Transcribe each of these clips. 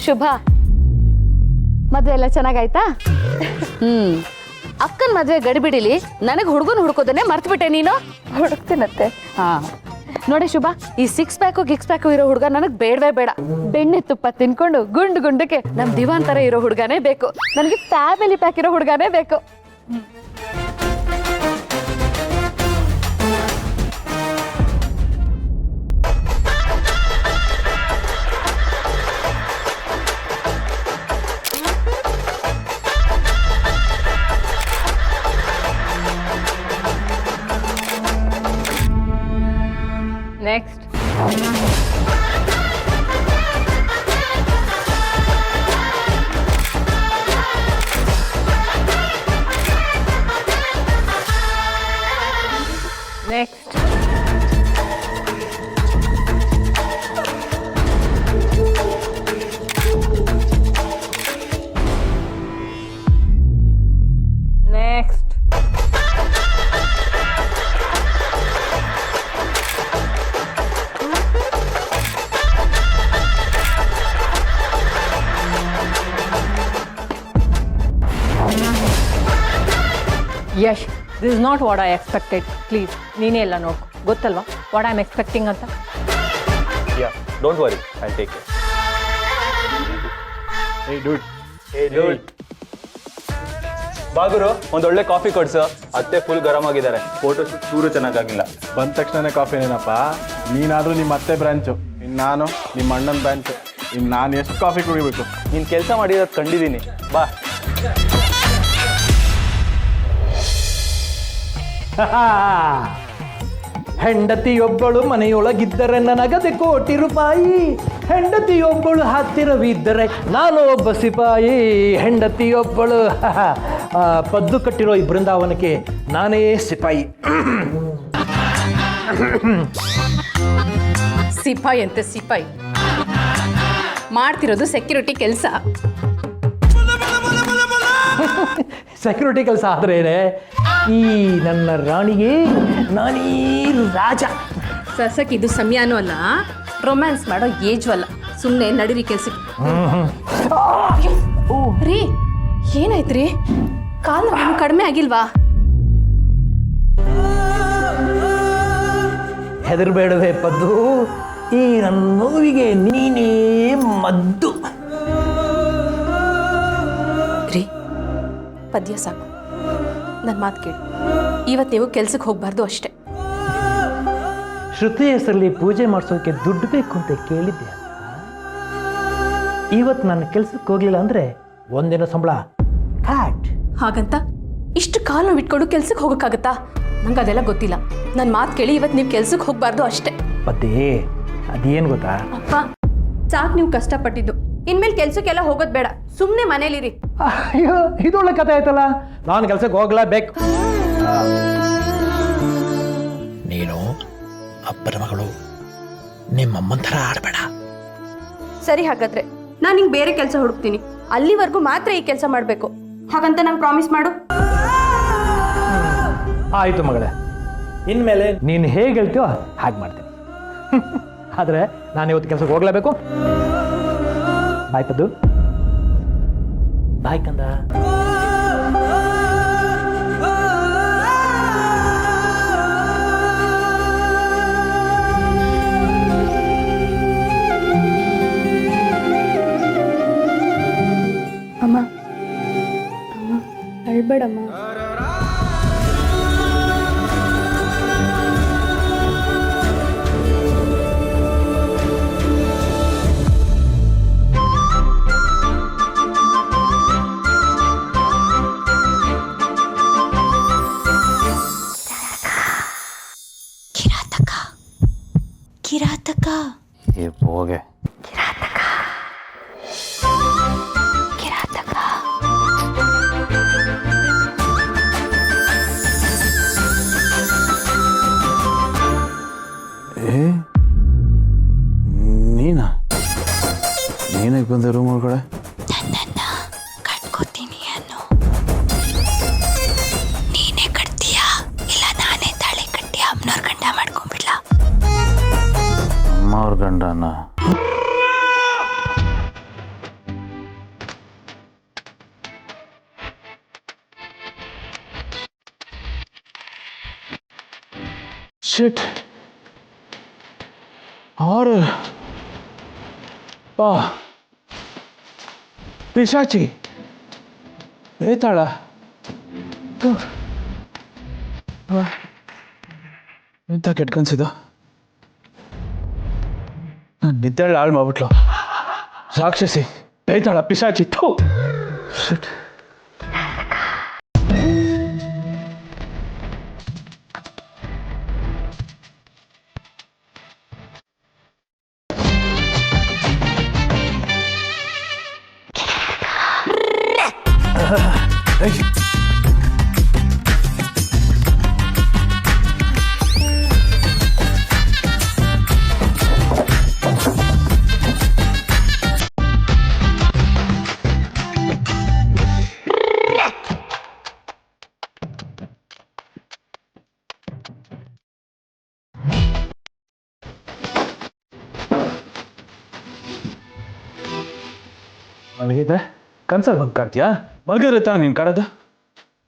ಶುಭ, ಮದ್ವೆ ಎಲ್ಲ ಚೆನ್ನಾಗಾಯ್ತಾ? ಅಕ್ಕನ ಮದ್ವೆ ಗಡಿಬಿಡಿಲಿ ನನಗೆ ಹುಡುಗನ ಹುಡ್ಕೋದನ್ನೇ ಮರ್ತ್ಬಿಟ್ಟೆ ನೀನು. ಹುಡುಕ್ತೀನತ್ತೆ. ಹಾ ನೋಡಿ ಶುಭ, ಈ 6 ಪ್ಯಾಕು ಗಿಕ್ಸ್ ಪ್ಯಾಕು ಇರೋ ಹುಡುಗ ನನಗೆ ಬೇಡವೇ ಬೇಡ. ಬೆಣ್ಣೆ ತುಪ್ಪ ತಿನ್ಕೊಂಡು ಗುಂಡಕ್ಕೆ ನಮ್ ದಿವಾನ್ ತರ ಇರೋ ಹುಡುಗನೇ ಬೇಕು. ನನಗೆ ಫ್ಯಾಮಿಲಿ ಪ್ಯಾಕ್ ಇರೋ ಹುಡುಗನೇ ಬೇಕು. Next. Next. Next. Yash, this is not what I expected. Please ನೀನೇ ಎಲ್ಲ ನೋಡ್ಕೊ. ಗೊತ್ತಲ್ವಾ ವಾಟ್ ಐ ಆಮ್ ಎಕ್ಸ್ಪೆಕ್ಟಿಂಗ್ ಅಂತ? Yeah, don't worry, I take it. Hey dude, ಬಾಗುರು ಒಂದೊಳ್ಳೆ ಕಾಫಿ ಕೊಡ್ಸು. ಅತ್ತೆ ಫುಲ್ ಗರಂ ಆಗಿದ್ದಾರೆ. ಫೋಟೋ ಶೂಟ್ ಚೂರು ಚೆನ್ನಾಗಿಲ್ಲ. ಬಂದ ತಕ್ಷಣನೇ ಕಾಫಿನೇನಪ್ಪ? ನೀನಾದರೂ ನಿಮ್ಮ ಅತ್ತೆ ಬ್ರಾಂಚು, ಇನ್ನು ನಾನು ನಿಮ್ಮ ಅಣ್ಣನ ಬ್ರಾಂಚು. ಇನ್ನು ನಾನು ಎಷ್ಟು ಕಾಫಿ ಕುಡಿಬೇಕು? ನೀನು ಕೆಲಸ ಮಾಡಿರೋದು ಕಂಡಿದ್ದೀನಿ. ಬಾ. ಹೆಂಡತಿಯೊಬ್ಬಳು ಮನೆಯೊಳಗಿದ್ದರೆ ನನಗದೆ ಕೋಟಿ ರೂಪಾಯಿ. ಹೆಂಡತಿಯೊಬ್ಬಳು ಹತ್ತಿರವಿದ್ದರೆ ನಾನು ಒಬ್ಬ ಸಿಪಾಯಿ. ಹೆಂಡತಿಯೊಬ್ಬಳು ಪದ್ದು ಕಟ್ಟಿರೋ ಈ ಬೃಂದಾವನಕ್ಕೆ ನಾನೇ ಸಿಪಾಯಿ. ಸಿಪಾಯಿ ಅಂತೆ ಸಿಪಾಯಿ ಮಾಡ್ತಿರೋದು ಸೆಕ್ಯೂರಿಟಿ ಕೆಲಸ. ಸೆಕ್ಯೂರಿಟಿ ಕೆಲಸ ಆದ್ರೇನೆ ಈ ನನ್ನ ರಾಣಿಗೆ ನಾನೀ ರಾಜ. ಸಸಕ್ ಇದು ಸಮಯನೂ ಅಲ್ಲ, ರೊಮ್ಯಾನ್ಸ್ ಮಾಡೋ ಏಜು ಅಲ್ಲ. ಸುಮ್ಮನೆ ನಡೀರಿ ಕೆಲ್ಸಕ್ಕೆ. ರೀ ಏನಾಯ್ತ್ರಿ? ಕಾಲು ನೋವು ಕಡಿಮೆ ಆಗಿಲ್ವಾ? ಹೆದರ್ಬೇಡವೇ ಪದ್ದು, ಈ ನನ್ನ ನೋವಿಗೆ ನೀನೇ ಮದ್ದು. ರೀ ಪದ್ಯ ಸಾಕು, ನನ್ನ ಮಾತು ಕೇಳಿ. ಇವತ್ತು ನೀವು ಕೆಲ್ಸಕ್ಕೆ ಹೋಗ್ಬಾರ್ದು ಅಷ್ಟೇ. ಶ್ರುತಿ ಹೆಸರಲ್ಲಿ ಪೂಜೆ ಮಾಡಿಸೋಕೆ ದುಡ್ಡು ಬೇಕು ಅಂತ ಕೇಳಿದ್ದೆ. ಇವತ್ತು ನನ್ನ ಕೆಲ್ಸಕ್ಕೆ ಹೋಗ್ಲಿಲ್ಲ ಅಂದ್ರೆ ಒಂದಿನ ಸಂಬಳ ಕ್ಯಾಟ್. ಹಾಗಂತ ಇಷ್ಟು ಕಾಲು ನೋವು ಇಟ್ಕೊಂಡು ಕೆಲ್ಸಕ್ಕೆ ಹೋಗೋಕ್ಕಾಗತ್ತಾ? ನಂಗೆ ಅದೆಲ್ಲ ಗೊತ್ತಿಲ್ಲ. ನನ್ನ ಮಾತು ಕೇಳಿ, ಇವತ್ತು ನೀವು ಕೆಲ್ಸಕ್ಕೆ ಹೋಗ್ಬಾರ್ದು ಅಷ್ಟೇ. ಪದ್ದೇ, ಅದೇನು ಗೊತ್ತಾ? ಅಪ್ಪ ಸಾಕು ನೀವು ಕಷ್ಟಪಟ್ಟಿದ್ದು. ಇನ್ಮೇಲೆ ಕೆಲ್ಸಕ್ಕೆಲ್ಲ ಹೋಗೋದು ಬೇಡ, ಸುಮ್ಮನೆ ಮನೇಲಿರಿ. ಅಯ್ಯೋ, ಇದೊಳ್ಳೆ ಕಥೆ ಆಯ್ತಲ್ಲ. ನಾನು ಕೆಲ್ಸಕ್ಕೆ ಹೋಗ್ಲೇಬೇಕು. ನೀನು ಅಪ್ಪನ ಮಗಳು, ನಿಮ್ಮಮ್ಮನ ಥರ ಆಡಬೇಡ. ಸರಿ, ಹಾಗಾದ್ರೆ ನಾನು ನಿಂಗೆ ಬೇರೆ ಕೆಲಸ ಹುಡುಕ್ತೀನಿ. ಅಲ್ಲಿವರೆಗೂ ಮಾತ್ರ ಈ ಕೆಲಸ ಮಾಡಬೇಕು. ಹಾಗಂತ ನಂಗೆ ಪ್ರಾಮಿಸ್ ಮಾಡು. ಆಯಿತು ಮಗಳೇ, ಇನ್ಮೇಲೆ ನೀನು ಹೇಗೆ ಹೇಳ್ತೀಯೋ ಹಾಗೆ ಮಾಡ್ತೀನಿ. ಆದರೆ ನಾನು ಇವತ್ತು ಕೆಲಸಕ್ಕೆ ಹೋಗ್ಲೇಬೇಕು. ಬಾಯ್ ಪದ್ದು, ಬಾಯ್ ಕಂದ. ಅಮ್ಮ ಅಳ್ಬೇಡಮ್ಮ. ಕಿರಾತಕ ಹೋಗೆ ಕಿರಾತಕ ಕಿರಾತಕ. ನೀನಾ? ನೀನಾಗಿ ಬಂದೆ ರೂಮ್ ಒಳಗಡೆ? ನನ್ನನ್ನ ಕಟ್ಕೋತೀನಿ ಅನ್ನೋ. ನೀನೇ ಕಟ್ತೀಯಾ ಇಲ್ಲ ನಾನೇ ತಾಳಿ ಕಟ್ಟಿ ಅಮ್ಮನವ್ರ ಗಂಡ ಮಾಡ್ಕೊಂಡ್ಬಿಡ್ಲಾ? ಅಮ್ಮ ಅವ್ರ ಗಂಡನ? ಶಿಟ್ और ಪಿಶಾಚಿ ಬೇತಾಳ ಎಂತ ಕೆಟ್ಟ ಕನ್ಸಿದು ನಿದ್ದೆಳ್ಳ ಹಾಳು ಮಾಡ್ಬಿಟ್ಲು ರಾಕ್ಷಸಿ ಬೇತಾಳ ಪಿಶಾಚಿ ಥೂ ಶಿಟ್ ಮಲಗಿದೆ ಕನ್ಸಲ್ಲಿ ಬಂದು ಕಾಡ್ತೀಯಾ ಮಲಗಿದ್ರೆ ತಾನೆ ನೀನು ಕಾಡೋದು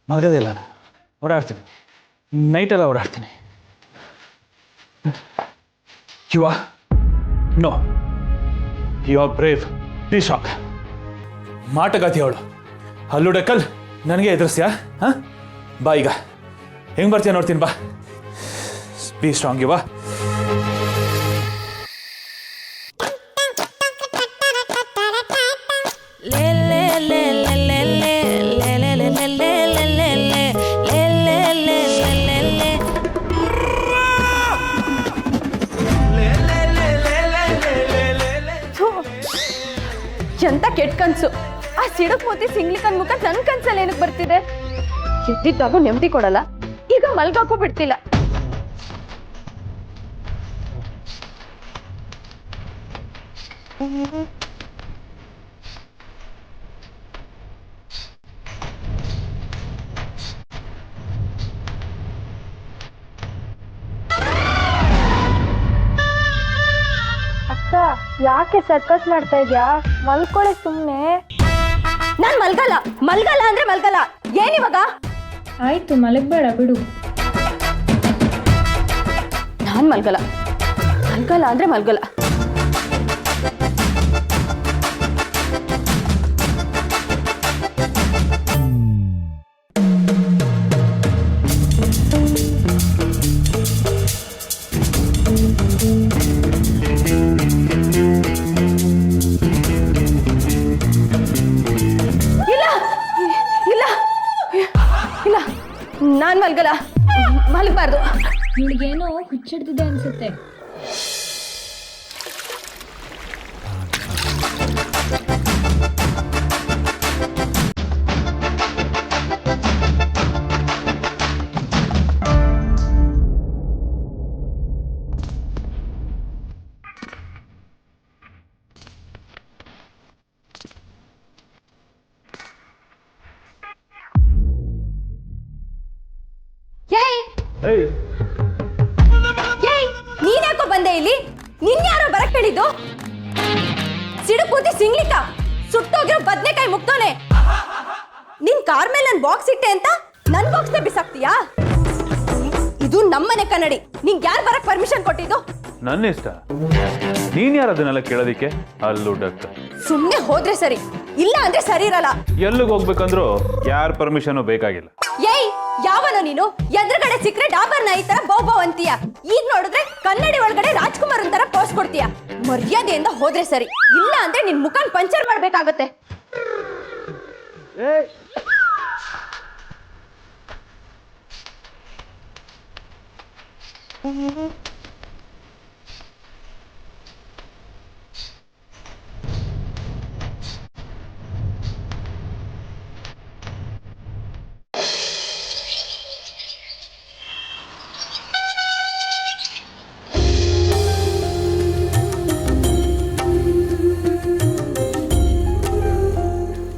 ಮಲಗೋದಿಲ್ಲ ನಾನು ಓಡಾಡ್ತೀನಿ ನೈಟೆಲ್ಲ ಓಡಾಡ್ತೀನಿ you are no you are brave be shock ಮಾಟಗಾತಿ ಅವಳು ಹಲ್ಲುಡಕಲ್ ನನಗೆ ಎದುರಿಸ್ಯಾ ಹಾಂ ಬಾ ಈಗ ಹೆಂಗೆ ಬರ್ತೀಯ ನೋಡ್ತೀನಿ ಬಾ ಬಿ ಸ್ಟ್ರಾಂಗ್ ಇವಾ ಎಂತ ಕೆಟ್ಟ ಕನ್ಸು. ಆ ಸಿಡಕ್ ಮೂತಿ ಸಿಂಗ್ಲಿಕನ್ ಮುಖ ನನ್ ಕನ್ಸಲ್ಲಿ ಏನಕ್ಕೆ ಬರ್ತಿದೆ? ಎದ್ದಿದ್ದಾಗೂ ನೆಮ್ಮದಿ ಕೊಡಲ್ಲ, ಈಗ ಮಲ್ಗಾಕೂ ಬಿಡ್ತಿಲ್ಲ. ಅಕ್ಕ ಯಾಕೆ ಸರ್ಕಸ್ ಮಾಡ್ತಾ ಇದ್ಯಾ? ಮಲ್ಕೊಳ್ಳಿ ಸುಮ್ಮನೆ. ನಾನ್ ಮಲ್ಗಲ್ಲ, ಮಲ್ಗಲ್ಲ ಅಂದ್ರೆ ಮಲ್ಗಲ್ಲ. ಏನಿವಾಗ? ಆಯ್ತು ಮಲಗಬೇಡ ಬಿಡು. ನಾನ್ ಮಲ್ಗಲ್ಲ, ಮಲ್ಗಲ್ಲ ಅಂದ್ರೆ ಮಲ್ಗಲ್ಲ. ನಾನ್ ಮಲ್ಗಲ್ಲ, ಮಲ್ಗಬಾರ್ದು. ಇವಳಿಗೇನೋ ಹುಚ್ಚಿಡ್ದಿದೆ ಅನ್ಸುತ್ತೆ. ನೀನ್ಯಾಕೋ ಬಂದೆ ಇಲ್ಲಿ? ನಿನ್ಯಾರೋ ಬರಕ್ ಹೇಳಿದ್ದು? ಸಿಡುಕೂತಿ ಸಿಂಗ್ಲಿಕ ಸುಟ್ಟೋಗಿರೋ ಬದ್ನೆಕಾಯಿ ಮುಗ್ತೋನೆ. ನಿನ್ ಕಾರ್ ಮೇಲೆ ನನ್ ಬಾಕ್ಸ್ ಇಟ್ಟೆ ಅಂತ ನನ್ ಬಾಕ್ಸ್ ಬಿಸಾಕ್ತೀಯಾ? ಇದು ನಮ್ಮನೆ ಕನ್ನಡಿ. ನಿಂಗೆ ಯಾರು ಬರಕ್ ಪರ್ಮಿಷನ್ ಕೊಟ್ಟಿದ್ದು? ನನ್ನ ಇಷ್ಟ. ನೀನ್ ಯಾರು ಅದನ್ನೆಲ್ಲ ಕೇಳೋದಿಕ್ಕೆ? ಅಲ್ಲುಡಕ್ಕ ಸುಮ್ನೆ ಹೋದ್ರೆ ಸರಿ, ಇಲ್ಲ ಅಂದ್ರೆ ಸರಿ ಇರಲ್ಲ. ಎಲ್ಲಿಗೆ ಹೋಗ್ಬೇಕಂದ್ರೂ ಯಾರ ಪರ್ಮಿಷನ್ ಬೇಕಾಗಿಲ್ಲ. ಏಯ್ ಯಾವನೋ ನೀನು? ಎದುರುಗಡೆ ಸಿಕ್ಕರೆ ಡಾಬರ್ ನಾಯಿ ತರ ಬೌ ಬೌ ಅಂತೀಯ. ಈಗ ನೋಡಿದ್ರೆ ಕನ್ನಡಿ ಒಳಗಡೆ ರಾಜ್ಕುಮಾರ್ ತರ ಪೋಸ್ ಕೊಡ್ತೀಯ. ಮರ್ಯಾದೆಯಿಂದ ಹೋದ್ರೆ ಸರಿ, ಇಲ್ಲ ಅಂದ್ರೆ ನಿನ್ ಮುಖನ್ ಪಂಚರ್ ಮಾಡ್ಬೇಕಾಗತ್ತೆ.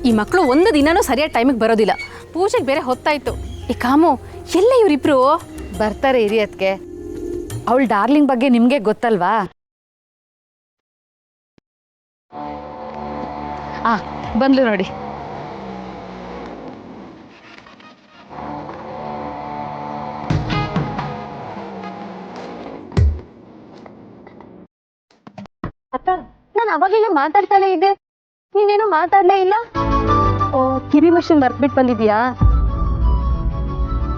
ಈ ಮಕ್ಕಳು ಒಂದು ದಿನನೂ ಸರಿಯಾದ ಟೈಮಿಗೆ ಬರೋದಿಲ್ಲ. ಪೂಜೆಗೆ ಬೇರೆ ಹೊತ್ತಾಯ್ತು. ಈ ಕಾಮು ಎಲ್ಲ ಇವರಿಬ್ರು ಬರ್ತಾರೆ ಹಿರಿಯತ್ಗೆ. ಅವಳ ಡಾರ್ಲಿಂಗ್ ಬಗ್ಗೆ ನಿಮ್ಗೆ ಗೊತ್ತಲ್ವಾ? ಬಂದ್ಲು ನೋಡಿ. ಅಕ್ಕ ನಾನು ಅವಾಗೆಲ್ಲ ಮಾತಾಡ್ತಾನೆ ಇದ್ದೆ, ನೀನೇನು ಮಾತಾಡ್ಲೇ ಇಲ್ಲ. ಓ, ಕಿವಿ ಮಷಿನ್ ಬರ್ಬಿಟ್ಟು ಬಂದಿದ್ಯಾ?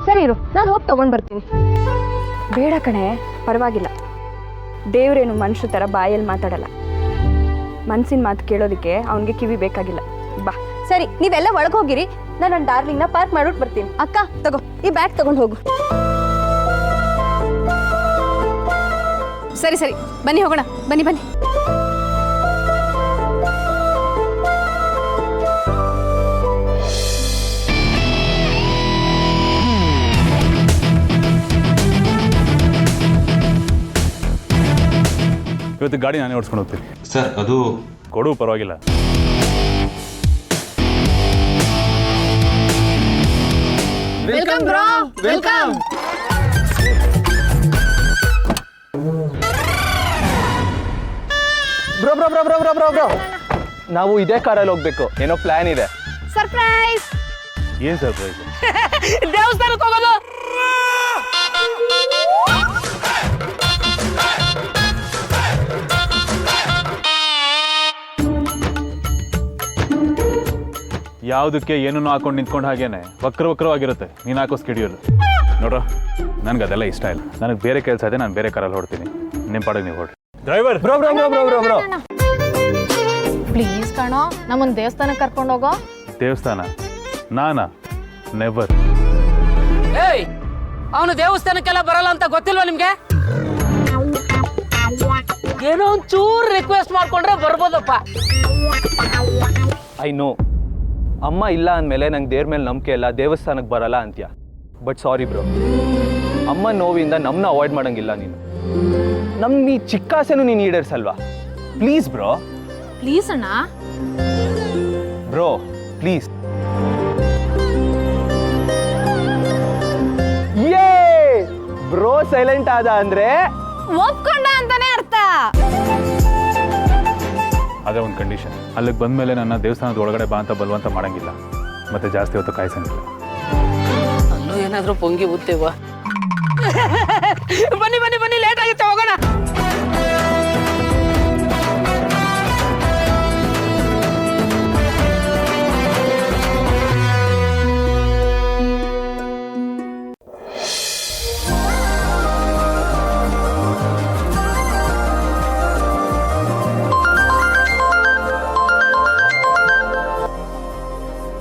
ಸರಿ ಇರು, ನಾನು ಹೋಗಿ ತಗೊಂಡ್ ಬರ್ತೀನಿ. ಬೇಡ ಕಣೆ, ಪರವಾಗಿಲ್ಲ. ದೇವ್ರೇನು ಮನುಷ್ಯ ಥರ ಬಾಯಲ್ಲಿ ಮಾತಾಡಲ್ಲ. ಮನ್ಸಿನ ಮಾತು ಕೇಳೋದಕ್ಕೆ ಅವನಿಗೆ ಕಿವಿ ಬೇಕಾಗಿಲ್ಲ. ಬಾ. ಸರಿ, ನೀವೆಲ್ಲ ಒಳಗೋಗಿರಿ, ನಾನು ನನ್ನ ಡಾರ್ಲಿಂಗ್ನ ಪಾರ್ಕ್ ಮಾಡ್ಬಿಟ್ಟು ಬರ್ತೀನಿ. ಅಕ್ಕ ತಗೋ, ಈ ಬ್ಯಾಗ್ ತಗೊಂಡು ಹೋಗು. ಸರಿ ಸರಿ, ಬನ್ನಿ ಹೋಗೋಣ. ಬನ್ನಿ ಬನ್ನಿ. ಇವತ್ತು ಗಾಡಿ ನಾನೇ ಓಡಿಸ್ಕೊಂಡು ಹೋಗ್ತೀನಿ. ಸರ್ ಅದು ಕೊಡು, ಪರವಾಗಿಲ್ಲ. Welcome bro, welcome. Bro bro bro bro bro bro bro ನಾವು ಇದೇ ಕಾರಲ್ಲಿ ಹೋಗ್ಬೇಕು, ಏನೋ ಪ್ಲಾನ್ ಇದೆ. ಸರ್ಪ್ರೈಸ್. ಏನು ಸರ್ಪ್ರೈಸ್? ದೇವಸ್ಥಾನಕ್ಕೆ ಹೋಗೋದು. ಯಾವುದಕ್ಕೆ ಏನನ್ನು ಹಾಕೊಂಡು ನಿಂತ್ಕೊಂಡು ಹಾಗೇನೆ ವಕ್ರವಾಗಿರುತ್ತೆ ನೀನು ಹಾಕೋ ಸ್ಕೆಡ್ಯೂಲ್. ನೋಡ್ರ, ನನಗೆ ಅದೆಲ್ಲ ಇಷ್ಟ ಇಲ್ಲ. ನನಗೆ ಬೇರೆ ಕೆಲಸ ಇದೆ, ನಾನು ಬೇರೆ ಕಾರಲ್ಲಿ ಹೊಡ್ತೀನಿ. ನಿಮ್ಮ ಪಾಡಿಗೆ ನೀವು ಹೊಡ್ರಿ. Driver bro bro bro bro bro bro please ಕಣೋ, ನಮ್ಮನ್ನ ದೇವಸ್ಥಾನಕ್ಕೆ ಕರ್ಕೊಂಡು ಹೋಗೋ. ದೇವಸ್ಥಾನ? ನಾನಾ? ನೆವರ್. ಏಯ್, ಅವನು ದೇವಸ್ಥಾನಕ್ಕೆಲ್ಲ ಬರಲ್ಲ ಅಂತ ಗೊತ್ತಿಲ್ವಾ ನಿಮ್ಗೆ? ಏನೋ ಒಂಚೂರು ರಿಕ್ವೆಸ್ಟ್ ಮಾಡ್ಕೊಂಡ್ರೆ ಬರ್ಬೋದಪ್ಪ. ಐ ನೋ, ಅಮ್ಮ ಇಲ್ಲ ಅಂದಮೇಲೆ ನಂಗೆ ದೇವ್ರ ಮೇಲೆ ನಂಬಿಕೆ ಇಲ್ಲ, ದೇವಸ್ಥಾನಕ್ಕೆ ಬರಲ್ಲ ಅಂತ್ಯ. ಬಟ್ ಸಾರಿ ಬ್ರೋ, ಅಮ್ಮ ನೋವಿಂದ ನಮ್ಮನ್ನ ಅವಾಯ್ಡ್ ಮಾಡೋಂಗಿಲ್ಲ ನೀನು. ನಮ್ಮ ಈ ಚಿಕ್ಕ ಆಸೆನೂ ನೀನು ಈಡೇರಿಸಲ್ವಾ? Please bro. ಪ್ಲೀಸ್ ಅಣ್ಣ. Bro please. ಯೇ ಬ್ರೋ ಸೈಲೆಂಟ್ ಆದ ಅಂದ್ರೆ ಒಪ್ಕೊಂಡ ಅಂತಾನೆ ಅರ್ಥ. ಅದೇ ಒಂದು ಕಂಡೀಷನ್. ಅಲ್ಲಿಗೆ ಬಂದಮೇಲೆ ನನ್ನ ದೇವಸ್ಥಾನದ ಒಳಗಡೆ ಬಾ ಅಂತ ಬಲವಂತ ಮಾಡಂಗಿಲ್ಲ, ಮತ್ತೆ ಜಾಸ್ತಿ ಹೊತ್ತು ಕಾಯಿಸಂಗಿಲ್ಲ. ಅಲ್ಲೂ ಏನಾದ್ರೂ ಪೊಂಗಿ ಬುತ್ತೇವ. ಬನ್ನಿ ಬನ್ನಿ ಬನ್ನಿ, ಲೇಟ್ ಆಗುತ್ತೆ, ಹೋಗೋಣ.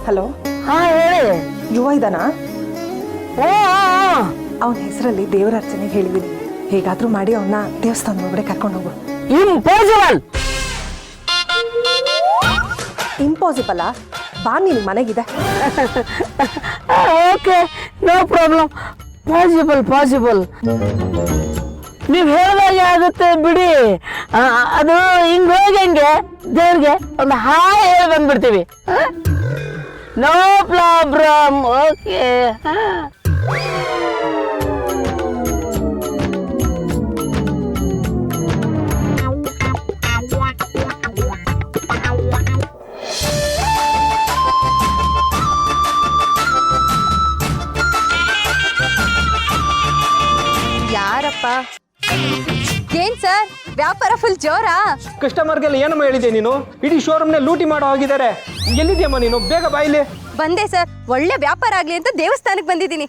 ಹಲೋ, ಹಾ ಹೇಳಿ. ಯುವ ಇದಾನಾ? ಓ, ಅವನ ಹೆಸರಲ್ಲಿ ದೇವರ ಅರ್ಚನೆಗೆ ಹೇಳಿದ್ದೀನಿ. ಹೇಗಾದ್ರೂ ಮಾಡಿ ಅವನ್ನ ದೇವಸ್ಥಾನದ ಒಳಗಡೆ ಕರ್ಕೊಂಡು ಹೋಗು. ಇಂಪಾಸಿಬಲ್. ಇಂಪಾಸಿಬಲ್? ಬಾ, ನೀನು ಮನೆಗಿದೆ. Okay, no problem. Possible possible. ನೀವು ಹೇಳಿದಾಗೆ ಆಗುತ್ತೆ ಬಿಡಿ. ಅದು ಹಿಂಗ್ ಹೋಗಂಗೆ ದೇವ್ರಿಗೆ ಒಂದು ಹಾಯ್ ಹೇಳಿ ಬಂದ್ಬಿಡ್ತೀವಿ. No problem. ಓಕೆ. ಯಾರಪ್ಪ? ಏನ್ ಸರ್, ವ್ಯಾಪಾರ ಫುಲ್ ಜೋರಾ? ಕಸ್ಟಮರ್ಗೆಲ್ಲ ಏನಮ್ಮ ಹೇಳಿದೆ ನೀನು? ಇಡೀ ಶೋರೂಮ್ನ ಲೂಟಿ ಮಾಡೋ ಹೋಗಿದ್ದಾರೆ. ಎಲ್ಲಿದ್ಯಮ್ಮ ನೀನು? ಬೇಗ ಬಾಯಿಲಿ. ಬಂದೆ ಸರ್, ಒಳ್ಳೆ ವ್ಯಾಪಾರ ಆಗ್ಲಿ ಅಂತ ದೇವಸ್ಥಾನಕ್ಕೆ ಬಂದಿದ್ದೀನಿ.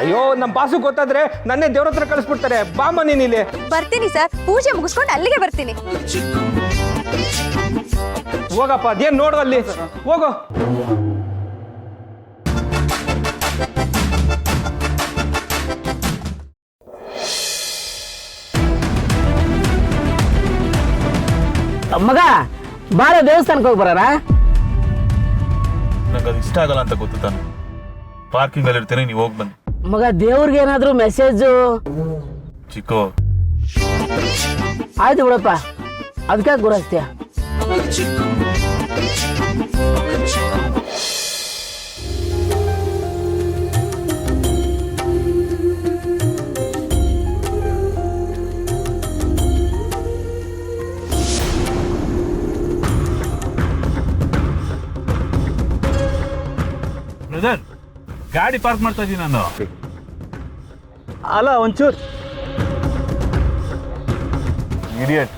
ಅಯ್ಯೋ, ನಮ್ಮ ಬಾಸು ಗೊತ್ತಾದ್ರೆ ನನ್ನೇ ದೇವ್ರ ಹತ್ರ ಕಳಿಸ್ಬಿಡ್ತಾರೆ. ಬಾಮ್ಮ ನೀನು ಇಲ್ಲಿ. ಬರ್ತೀನಿ ಸರ್, ಪೂಜೆ ಮುಗಿಸ್ಕೊಂಡು ಅಲ್ಲಿಗೆ ಬರ್ತೀನಿ. ಹೋಗಪ್ಪ, ಅದೇನು ನೋಡು ಅಲ್ಲಿ, ಹೋಗೋ. ಮಗ ಬಾರ, ದೇವಸ್ಥಾನಕ್ಕೆ ಹೋಗಿ ಬರೋಣ. ನಂಗೆ ಅದು ಇಷ್ಟ ಆಗಲ್ಲ ಅಂತ ಗೊತ್ತು ತಾನೆ. ಪಾರ್ಕಿಂಗಲ್ಲಿ ಇರ್ತೀನಿ, ನೀವು ಹೋಗಿ ಬನ್ನಿ. ಮಗ, ದೇವ್ರಿಗೆ ಏನಾದರೂ ಮೆಸೇಜು? ಚಿಕ್ಕೋ, ಆಯ್ತು ಬಿಡಪ್ಪ, ಅದಕ್ಕೆ ಗುರಾಸ್ತೀಯ. ಬ್ರದರ್, ಗಾಡಿ ಪಾರ್ಕ್ ಮಾಡ್ತಾ ಇದ್ದೀನಿ ನಾನು. ಅಲ್ಲ ಒಂಚೂರು ಇಡಿಯಟ್.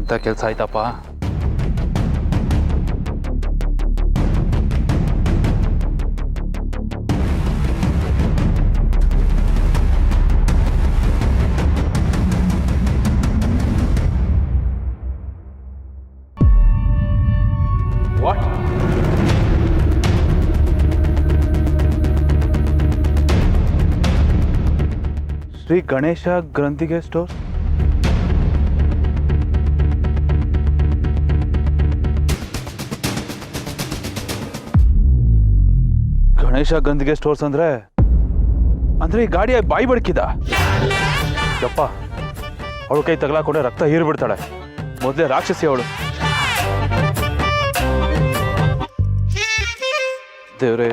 ಎಂಥ ಕೆಲಸ ಆಯ್ತಪ್ಪ. ವಾಟ್? ಶ್ರೀ ಗಣೇಶ ಗ್ರಂಥಿಗೆ ಸ್ಟೋರ್. ಗಣೇಶ ಗಂಧಿಗೆ ಸ್ಟೋರ್ಸ್ ಅಂದ್ರೆ ಈ ಗಾಡಿಯ ಬಾಯಿ ಬಡ್ಕಿದ. ಯಪ್ಪ, ಅವಳು ಕೈ ತಗಲಾಕೊಂಡ್ರೆ ರಕ್ತ ಹೀರ್ಬಿಡ್ತಾಳೆ. ಮೊದಲೇ ರಾಕ್ಷಸಿ ಅವಳು. ದೇವ್ರೆ,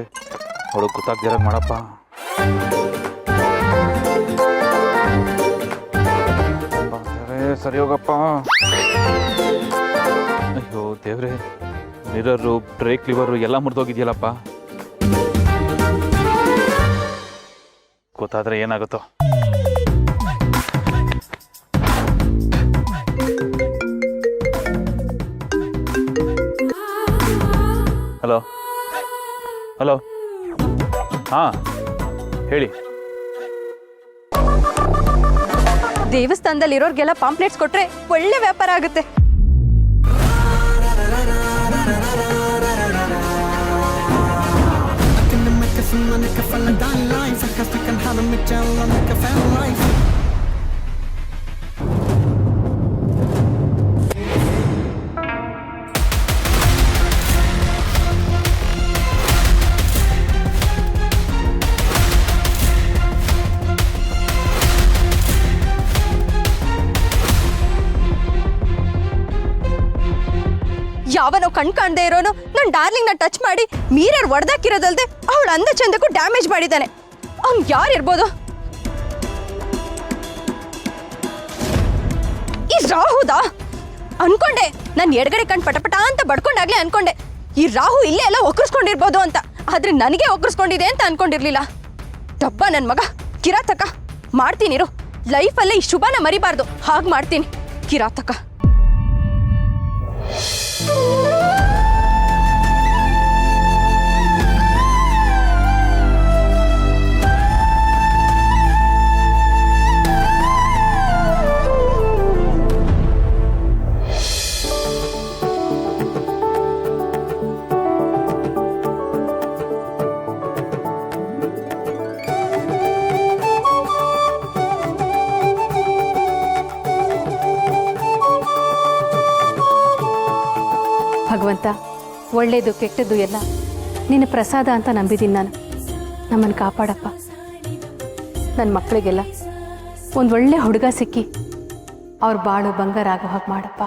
ಅವಳು ಗೊತ್ತಾಗ್ದಿರ ಮಾಡಪ್ಪ. ಸರಿ ಹೋಗಪ್ಪ. ಅಯ್ಯೋ ದೇವ್ರೆ, ಮಿರರು, ಬ್ರೇಕ್ ಲಿವರು ಎಲ್ಲ ಮುರಿದೋಗಿದೆಯಲ್ಲಪ್ಪ. ಗೊತ್ತಾದ್ರೆ ಏನಾಗುತ್ತೋ. ಹಲೋ ಹಲೋ, ಹಾ ಹೇಳಿ. ದೇವಸ್ಥಾನದಲ್ಲಿ ಇರೋರ್ಗೆಲ್ಲ ಪಾಂಪ್ಲೆಟ್ಸ್ ಕೊಟ್ರೆ ಒಳ್ಳೆ ವ್ಯಾಪಾರ ಆಗುತ್ತೆ. ಯಾವನೋ ಕಣ್ ಕಾಣದೇ ಇರೋನು ನನ್ನ ಡಾರ್ಲಿಂಗ್ ನ ಟಚ್ ಮಾಡಿ ಮೀರರ್ ಒಡೆದಾಕಿರೋದಲ್ದೆ ಅವಳ ಅಂದ ಚಂದಕ್ಕೂ ಡ್ಯಾಮೇಜ್ ಮಾಡಿದ್ದಾನೆ. ಅವ್ನು ಯಾರಿರ್ಬೋದು? ಈ ರಾಹುದಾ? ಅನ್ಕೊಂಡೆ, ನನ್ನ ಎಡಗಡೆ ಕಣ್ ಪಟಪಟ ಅಂತ ಬಡ್ಕೊಂಡಾಗ್ಲೇ ಅನ್ಕೊಂಡೆ ಈ ರಾಹು ಇಲ್ಲೇ ಎಲ್ಲ ಒಕ್ಕರ್ಸ್ಕೊಂಡಿರ್ಬೋದು ಅಂತ. ಆದ್ರೆ ನನಗೆ ಒಕ್ಕರ್ಸ್ಕೊಂಡಿದೆ ಅಂತ ಅನ್ಕೊಂಡಿರ್ಲಿಲ್ಲ. ಡಬ್ಬ ನನ್ನ ಮಗ ಕಿರಾತಕ. ಮಾಡ್ತೀನಿರು, ಲೈಫಲ್ಲೇ ಈ ಶುಭನ ಮರಿಬಾರ್ದು. ಹಾಗೆ ಮಾಡ್ತೀನಿ ಕಿರಾತಕ. ಭಗವಂತ, ಒಳ್ಳೇದು ಕೆಟ್ಟದ್ದು ಎಲ್ಲ ನಿನ್ನ ಪ್ರಸಾದ ಅಂತ ನಂಬಿದ್ದೀನಿ ನಾನು. ನಮ್ಮನ್ನು ಕಾಪಾಡಪ್ಪ. ನನ್ನ ಮಕ್ಕಳಿಗೆಲ್ಲ ಒಂದೊಳ್ಳೆ ಹುಡುಗ ಸಿಕ್ಕಿ ಅವ್ರ ಬಾಳು ಬಂಗಾರ ಆಗೋ ಹಾಗೆ ಮಾಡಪ್ಪ.